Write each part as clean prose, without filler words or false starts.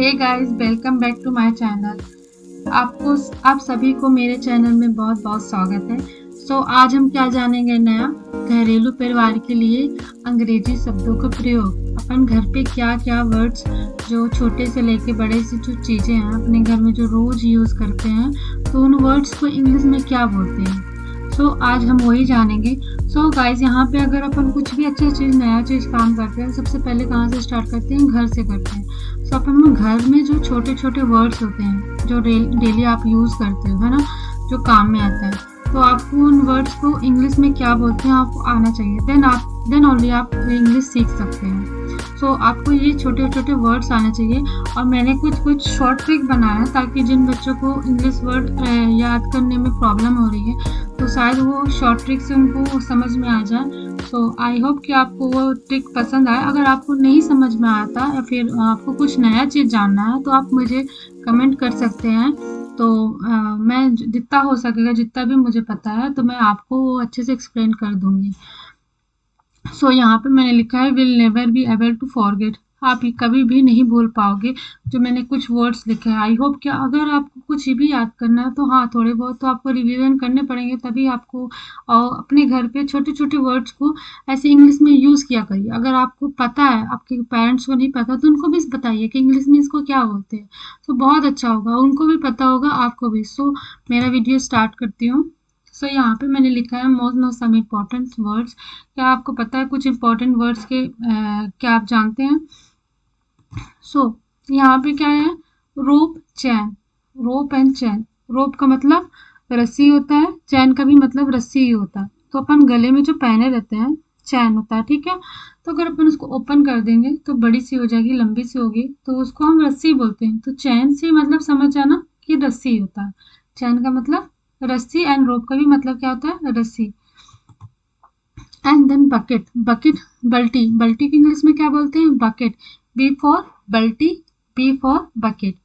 Hey guys, welcome back to my channel. आप सभी को मेरे चैनल में बहुत बहुत स्वागत है। आज हम क्या जानेंगे नया घरेलू परिवार के लिए अंग्रेजी शब्दों का प्रयोग। अपन घर पे क्या क्या वर्ड्स जो छोटे से लेके बड़े से जो चीज़ें हैं अपने घर में जो रोज़ यूज़ करते हैं, तो उन वर्ड्स को इंग्लिश में क्या बोलते हैं। आज हम वही जानेंगे। गाइस, यहाँ पे अगर अपन कुछ भी अच्छा चीज़ नया चीज़ काम करते हैं, सबसे पहले कहाँ से स्टार्ट करते हैं? घर से करते हैं। अपन घर में जो छोटे छोटे वर्ड्स होते हैं जो डेली आप यूज़ करते हो, है ना, जो काम में आता है, तो आपको उन वर्ड्स को इंग्लिश में क्या बोलते हैं आपको आना चाहिए। देन ओनली आप इंग्लिश सीख सकते हैं। आपको ये छोटे छोटे वर्ड्स आने चाहिए। और मैंने कुछ शॉर्ट ट्रिक बनाया है ताकि जिन बच्चों को इंग्लिश वर्ड याद करने में प्रॉब्लम हो रही है, तो शायद वो शॉर्ट ट्रिक से उनको समझ में आ जाए। आई होप कि आपको वो ट्रिक पसंद आए। अगर आपको नहीं समझ में आता या फिर आपको कुछ नया चीज़ जानना है, तो आप मुझे कमेंट कर सकते हैं। मैं जितना हो सकेगा, जितना भी मुझे पता है, तो मैं आपको वो अच्छे से एक्सप्लेन कर दूंगी। यहाँ पे मैंने लिखा है will never be able to forget. आप ये कभी भी नहीं भूल पाओगे जो मैंने कुछ वर्ड्स लिखे हैं। आई होप कि अगर आपको कुछ भी याद करना है, तो हाँ, थोड़े बहुत तो आपको रिवीजन करने पड़ेंगे, तभी आपको अपने घर पे छोटे छोटे वर्ड्स को ऐसे इंग्लिश में यूज़ किया करिए। अगर आपको पता है, आपके पेरेंट्स को नहीं पता, तो उनको भी बताइए कि इंग्लिश में इसको क्या बोलते हैं। बहुत अच्छा होगा, उनको भी पता होगा, आपको भी। मेरा वीडियो स्टार्ट करती हूँ। यहाँ पे मैंने लिखा है most no some important words. क्या आपको पता है कुछ इम्पोर्टेंट वर्ड्स के क्या आप जानते हैं? यहाँ पे क्या है? रोप, चैन। रोप एंड चैन। रोप का मतलब रस्सी होता है, चैन का भी मतलब रस्सी ही होता है। तो अपन गले में जो पहने रहते हैं, चैन होता है, ठीक है। तो अगर अपन उसको ओपन कर देंगे तो बड़ी सी हो जाएगी, लंबी सी होगी, तो उसको हम रस्सी बोलते हैं। तो चैन से मतलब समझ जाना कि रस्सी होता है। चैन का मतलब रस्सी, एंड रोप का भी मतलब क्या होता है? रस्सी। And then bucket. बकेट, बल्टी। बल्टी को इंग्लिश में क्या बोलते हैं? बकेट। बी फॉर बल्टी, बी फॉर बकेट।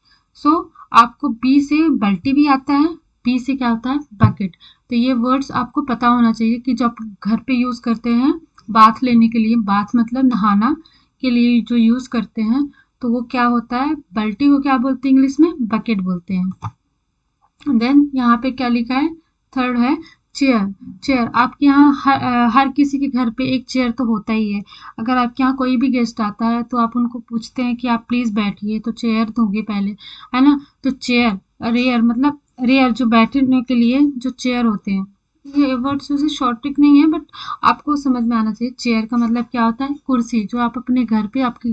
आपको बी से बल्टी भी आता है, बी से क्या होता है? बकेट। तो ये वर्ड्स आपको पता होना चाहिए कि जो आप घर पे यूज करते हैं बाथ लेने के लिए, बाथ मतलब नहाना के लिए जो यूज करते हैं, तो वो क्या होता है? बल्टी को क्या बोलते हैं इंग्लिश में? बकेट बोलते हैं। देन यहाँ पे क्या लिखा है? थर्ड है चेयर। चेयर आपके यहाँ हर किसी के घर पे एक चेयर तो होता ही है। अगर आपके यहाँ कोई भी गेस्ट आता है, तो आप उनको पूछते हैं कि आप प्लीज बैठिए, तो चेयर दोगे पहले, है ना। तो चेयर, रेयर मतलब रेयर, जो बैठने के लिए जो चेयर होते हैं। ये वर्ड्स वैसे शॉर्ट ट्रिक नहीं है, बट आपको समझ में आना चाहिए। चेयर का मतलब क्या होता है? कुर्सी। जो आप अपने घर पे आपके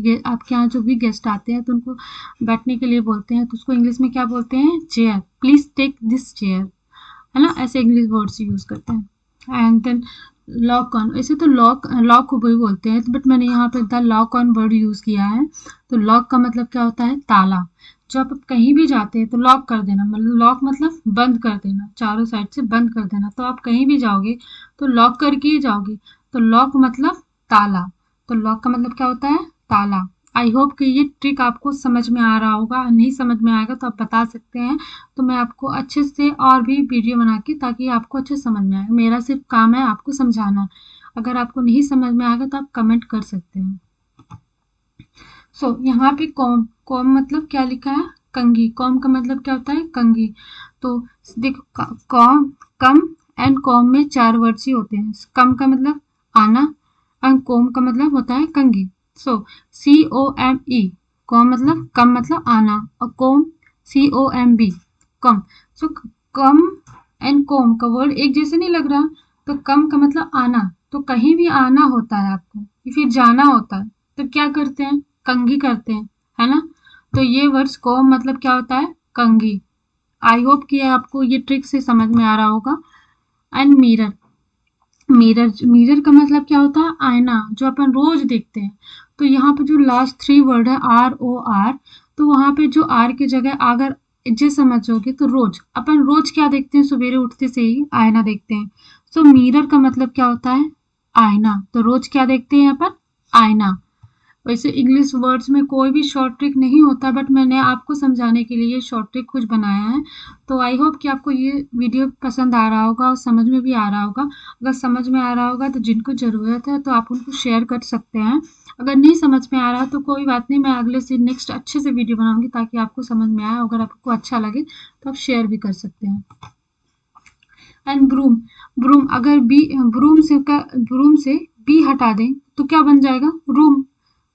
यहाँ जो भी गेस्ट आते हैं, तो उनको बैठने के लिए बोलते हैं, तो उसको इंग्लिश में क्या बोलते हैं? Chair. Please take this chair, है ना। ऐसे इंग्लिश वर्ड्स यूज करते हैं। And then lock on. ऐसे तो लॉक लॉक को भी बोलते हैं, बट मैंने यहाँ पे the lock on word use किया है। तो लॉक का मतलब क्या होता है? ताला। जब आप कहीं भी जाते हैं तो लॉक कर देना, मतलब लॉक मतलब बंद कर देना, चारों साइड से बंद कर देना। तो आप कहीं भी जाओगे तो लॉक करके ही जाओगे। तो लॉक मतलब ताला। तो लॉक का मतलब क्या होता है? ताला। आई होप कि ये ट्रिक आपको समझ में आ रहा होगा। नहीं समझ में आएगा तो आप बता सकते हैं, तो मैं आपको अच्छे से और भी वीडियो बना के, ताकि आपको अच्छे समझ में आए। मेरा सिर्फ काम है आपको समझाना। अगर आपको नहीं समझ में आएगा तो आप कमेंट कर सकते हैं। यहाँ पे कॉम। कॉम मतलब क्या लिखा है? कंघी। कॉम का मतलब क्या होता है? कंघी। तो देखो, कॉम, कम एंड कॉम में 4 वर्ड्स ही होते हैं। कम का मतलब आना, एंड कॉम का मतलब होता है कंघी। COME। कॉम मतलब कम मतलब आना, और com COMB, come. Come and com का वर्ड एक जैसे नहीं लग रहा। तो कम का मतलब आना, तो कहीं भी आना होता है आपको, या फिर जाना होता है, तो क्या करते हैं? कंघी करते हैं, है ना। तो ये वर्ड्स कॉम मतलब क्या होता है? कंघी। आई होप कि आपको ये ट्रिक से समझ में आ रहा होगा। And mirror. मिरर, मिरर का मतलब क्या होता है? आईना, जो अपन रोज देखते हैं। तो यहाँ पे जो लास्ट 3 वर्ड है ROR, तो वहां पे जो R की जगह अगर जे समझोगे, तो रोज, अपन रोज क्या देखते हैं? सवेरे उठते से ही आईना देखते हैं। मिरर का मतलब क्या होता है? आईना। तो रोज क्या देखते हैं अपन? आईना। वैसे इंग्लिश वर्ड्स में कोई भी शॉर्ट ट्रिक नहीं होता, बट मैंने आपको समझाने के लिए ये शॉर्ट ट्रिक कुछ बनाया है। तो आई होप कि आपको ये वीडियो पसंद आ रहा होगा और समझ में भी आ रहा होगा। अगर समझ में आ रहा होगा तो जिनको ज़रूरत है तो आप उनको शेयर कर सकते हैं। अगर नहीं समझ में आ रहा तो कोई बात नहीं, मैं अगले से नेक्स्ट अच्छे से वीडियो बनाऊंगी ताकि आपको समझ में आए। अगर आपको अच्छा लगे तो आप शेयर भी कर सकते हैं। एंड ब्रूम, ब्रूम अगर बी ब्रूम से बी हटा दें तो क्या बन जाएगा? रूम।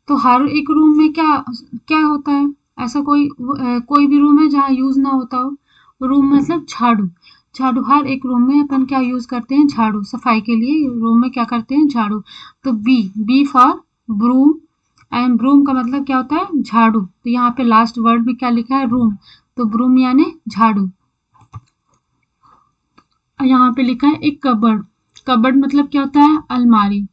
तो हर एक रूम में क्या क्या होता है? ऐसा कोई भी रूम है जहाँ यूज ना होता हो? रूम मतलब झाड़ू। झाड़ू, हर एक रूम में अपन क्या यूज करते हैं? झाड़ू। सफाई के लिए रूम में क्या करते हैं? झाड़ू। तो B, B for broom. And broom का मतलब क्या होता है? झाड़ू। तो यहाँ पे लास्ट वर्ड में क्या लिखा है? रूम। तो ब्रूम यानी झाड़ू। यहाँ पे लिखा है एक कबर्ड। कबर्ड मतलब क्या होता है? अलमारी।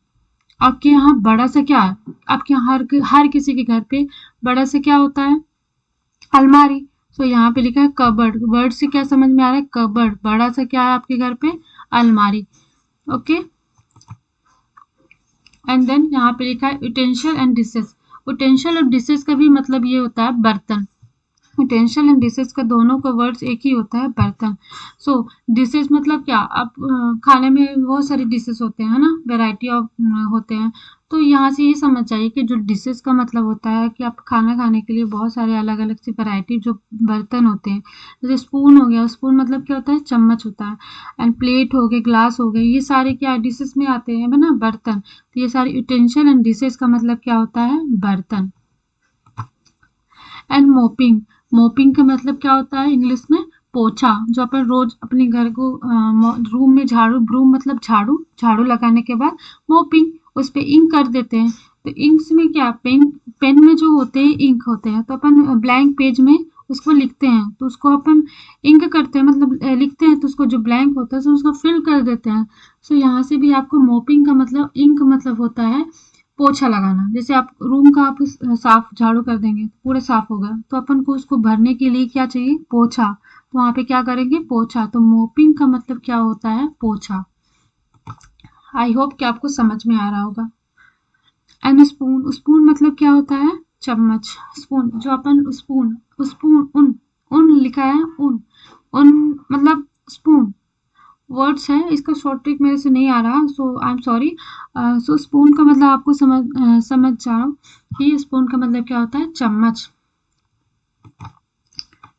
आपके यहाँ बड़ा सा क्या है? आपके यहाँ हर किसी के घर पे बड़ा सा क्या होता है? अलमारी। तो यहाँ पे लिखा है कबर्ड। वर्ड से क्या समझ में आ रहा है? कबर्ड। बड़ा सा क्या है आपके घर पे? अलमारी। ओके। एंड देन यहाँ पे लिखा है यूटेंशियल एंड डिशेस। यूटेंशियल और डिशेस का भी मतलब ये होता है बर्तन। यूटेंशियल एंड डिशेज का दोनों का वर्ड्स एक ही होता है, बर्तन। सो डिशेज मतलब क्या? आप खाने में बहुत सारी डिशेज होते हैं ना, वैरायटी ऑफ होते हैं। तो यहाँ से ये समझ जाइए कि जो डिशेज का मतलब होता है कि आप खाना खाने के लिए बहुत सारे अलग अलग सी वैरायटी जो बर्तन होते हैं। जैसे स्पून हो गया, स्पून मतलब क्या होता है? चम्मच होता है। एंड प्लेट हो गए, ग्लास हो गए, ये सारे क्या डिशेज में आते हैं ना, बर्तन। तो ये सारे यूटेंशियल एंड डिशेज का मतलब क्या होता है? बर्तन। एंड मोपिंग, मोपिंग का मतलब क्या होता है इंग्लिश में? पोछा। जो अपन रोज अपने घर को रूम में झाड़ू, ब्रूम मतलब झाड़ू, झाड़ू लगाने के बाद मोपिंग उस पे इंक कर देते हैं। तो इंक्स में क्या, पेन, पेन में जो होते हैं इंक होते हैं, तो अपन ब्लैंक पेज में उसको लिखते हैं तो उसको अपन इंक करते हैं, मतलब लिखते हैं तो उसको जो ब्लैंक होता है तो उसको फिल कर देते हैं। सो यहाँ से भी आपको मोपिंग का मतलब, इंक मतलब होता है पोछा लगाना। जैसे आप रूम का आप साफ झाड़ू कर देंगे तो पूरा साफ होगा, तो अपन को उसको भरने के लिए क्या चाहिए? पोछा। तो वहां पे क्या करेंगे? पोछा। तो मोपिंग का मतलब क्या होता है? पोछा। आई होप कि आपको समझ में आ रहा होगा। एंड स्पून, स्पून मतलब क्या होता है? चम्मच। स्पून, जो अपन स्पून, स्पून, उन, उन लिखा है उन, उन मतलब स्पून वर्ड्स है। इसका शॉर्ट ट्रिक मेरे से नहीं आ रहा, so I am sorry. So spoon का मतलब आपको समझ जा रहा हूँ कि स्पून का मतलब क्या होता है? चम्मच।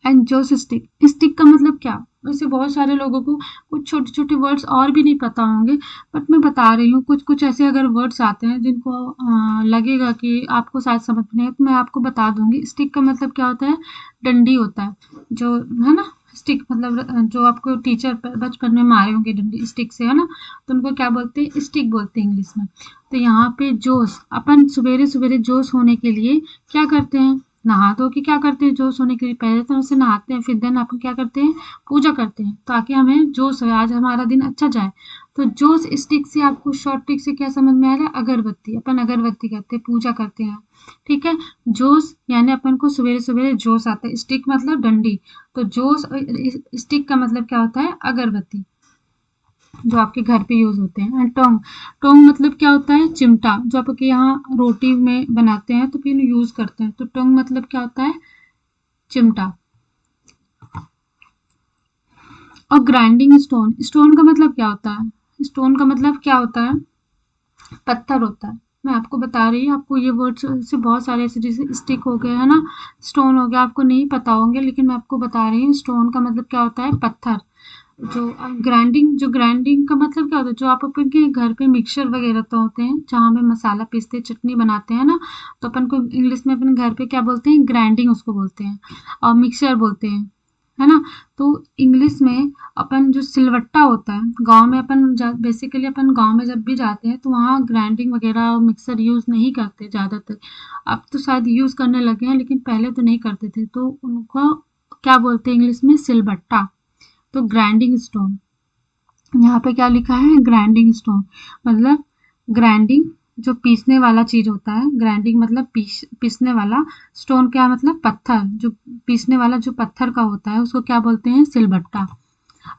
एंड जोस स्टिक, स्टिक का मतलब क्या? वैसे बहुत सारे लोगों को कुछ छोटे छोटे वर्ड्स और भी नहीं पता होंगे, बट मैं बता रही हूँ कुछ कुछ ऐसे अगर वर्ड्स आते हैं जिनको लगेगा कि आपको शायद समझ में नहीं है तो मैं आपको बता दूंगी। स्टिक का मतलब क्या होता है? डंडी होता है, जो है ना। स्टिक मतलब जो आपको टीचर बचपन में मारे होंगे डंडी स्टिक से, है ना, तो उनको क्या बोलते हैं? स्टिक बोलते हैं इंग्लिश में। तो यहाँ पे जोश, अपन सवेरे सवेरे जोश होने के लिए क्या करते हैं? नहा धो के क्या करते हैं? जोश होने के लिए पहले तो हमसे नहाते हैं, फिर देन अपन क्या करते हैं? पूजा करते हैं ताकि हमें जोश हो, आज हमारा दिन अच्छा जाए। तो जोश स्टिक से आपको शॉर्ट ट्रिक से क्या समझ में आ रहा है? अगरबत्ती। अपन अगरबत्ती करते हैं, पूजा करते हैं। ठीक है। जोश यानी अपन को सवेरे सवेरे जोश आता है। स्टिक मतलब डंडी। तो जोश स्टिक का मतलब क्या होता है? अगरबत्ती, जो आपके घर पे यूज होते हैं। एंड टोंग, टोंग मतलब क्या होता है? चिमटा, जो आपके यहाँ रोटी में बनाते हैं तो फिर यूज करते हैं। तो टोंग मतलब क्या होता है? चिमटा। और ग्राइंडिंग स्टोन, स्टोन का मतलब क्या होता है? स्टोन का मतलब क्या होता है? पत्थर होता है। मैं आपको बता रही हूँ, आपको ये वर्ड से बहुत सारे ऐसे जैसे स्टिक हो गए है ना, स्टोन हो गया, आपको नहीं पता होंगे लेकिन मैं आपको बता रही हूँ। स्टोन का मतलब क्या होता है? पत्थर। जो ग्राइंडिंग, जो ग्राइंडिंग का मतलब क्या होता है? जो आप अपन के घर पे मिक्सर वगैरह तो होते हैं जहाँ पे मसाला पीसते चटनी बनाते हैं ना, तो अपन को इंग्लिश में अपने घर पे क्या बोलते हैं? ग्राइंडिंग उसको बोलते हैं, और मिक्सर बोलते हैं, है ना। तो इंग्लिश में अपन जो सिलवट्टा होता है, गांव में अपन बेसिकली अपन गांव में जब भी जाते हैं तो वहाँ ग्राइंडिंग वगैरह और मिक्सर यूज नहीं करते ज़्यादातर। अब तो शायद यूज करने लगे हैं लेकिन पहले तो नहीं करते थे, तो उनको क्या बोलते हैं इंग्लिश में? सिलबट्टा। तो ग्राइंडिंग स्टोन, यहाँ पे क्या लिखा है? ग्राइंडिंग स्टोन मतलब ग्राइंडिंग, जो पीसने वाला चीज होता है। ग्राइंडिंग मतलब पीसने वाला। स्टोन क्या मतलब? पत्थर। जो पीसने वाला जो पत्थर का होता है उसको क्या बोलते हैं? सिलबट्टा।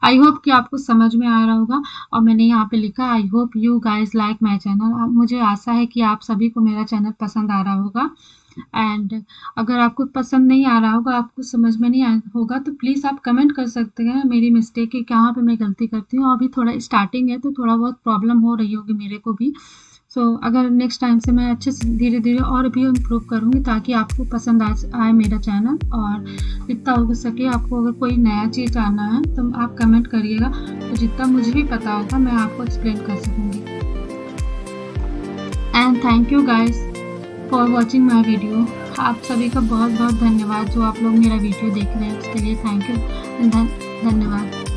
आई होप कि आपको समझ में आ रहा होगा। और मैंने यहाँ पे लिखा I hope you guys like my channel. मुझे आशा है कि आप सभी को मेरा चैनल पसंद आ रहा होगा। एंड अगर आपको पसंद नहीं आ रहा होगा, आपको समझ में नहीं आया होगा, तो प्लीज़ आप कमेंट कर सकते हैं मेरी मिस्टेक है कहाँ पे मैं गलती करती हूँ। अभी थोड़ा स्टार्टिंग है तो थोड़ा बहुत प्रॉब्लम हो रही होगी मेरे को भी। सो अगर नेक्स्ट टाइम से मैं अच्छे से धीरे धीरे और भी इम्प्रूव करूँगी ताकि आपको पसंद आए मेरा चैनल। और जितना हो सके आपको अगर कोई नया चीज़ जानना है तो आप कमेंट करिएगा, तो जितना मुझे भी पता होगा मैं आपको एक्सप्लेन कर सकूँगी। And thank you guys for watching my video. आप सभी का बहुत बहुत धन्यवाद, जो आप लोग मेरा वीडियो देख रहे हैं उसके लिए थैंक यू, धन्यवाद।